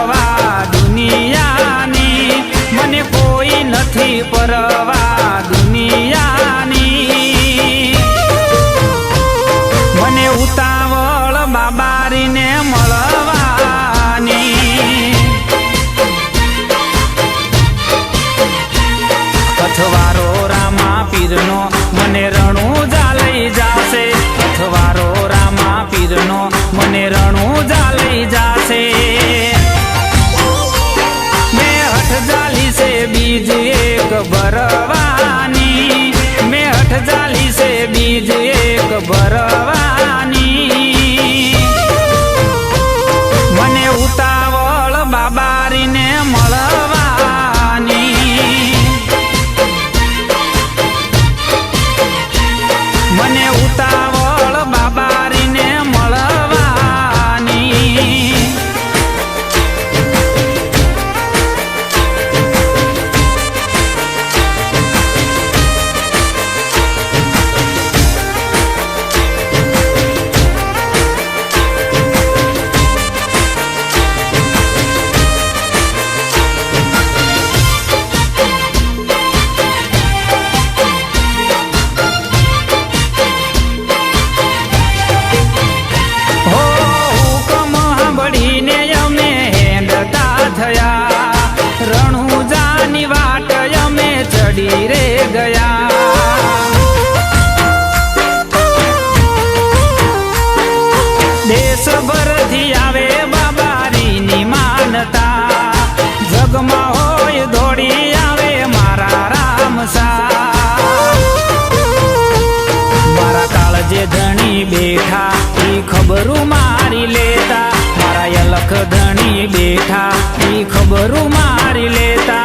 પરવા દુનિયાની, મને કોઈ નથી પરવા દુનિયાની. મને ઉતાવળ બાબારીને મળવાની, અથવારો રામા પીરનો મને રણુજા લઈ જાશે, અથવારો રામા પીરનો મને રણુજા લઈ જાશે. મેં હઠ જાલી છે બીજ એક ભરવાની, મેં હઠ જાલી છે બીજ એક ભરવાની. મને ઉતાવળ બાબારીને મળવાની, મને ઉતાવળ બાબારીને મળવાની. રણુજાની વાટ અમે ચડી રે ગયા, દેશભરથી આવે બાબારીની માનતા, જગમાં હોય દોડી આવે મારા રામસા. મારા કાળજે ધણી બેઠા ઈ ખબરું મારી લેતા, મારા યલખ ધણી બેઠા ઈ ખબરું મારી લેતા.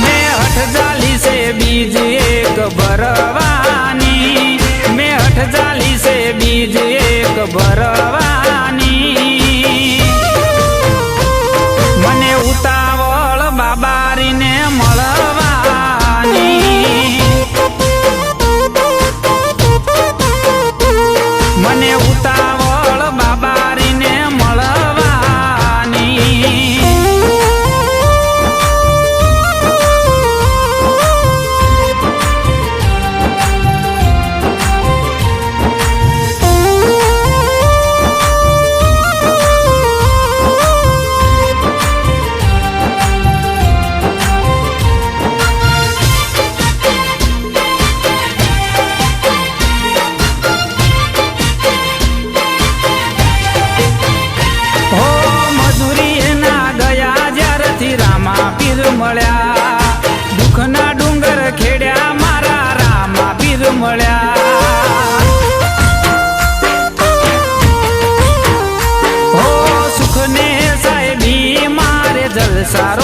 મેં હઠ જાલી છે બીજ એક ભરવાની, મેં હઠ જાલી છે બીજ એક ભરવાની. મને ઉતાવળ બાબારીને મળવાની, મને ઉતાવળ બાબારીને મળવાની. મળ્યા દુઃખના ડુંગર ખેડ્યા મારા રામા પીર મળ્યા. હો સુખને સાહેબી મારે જલસારો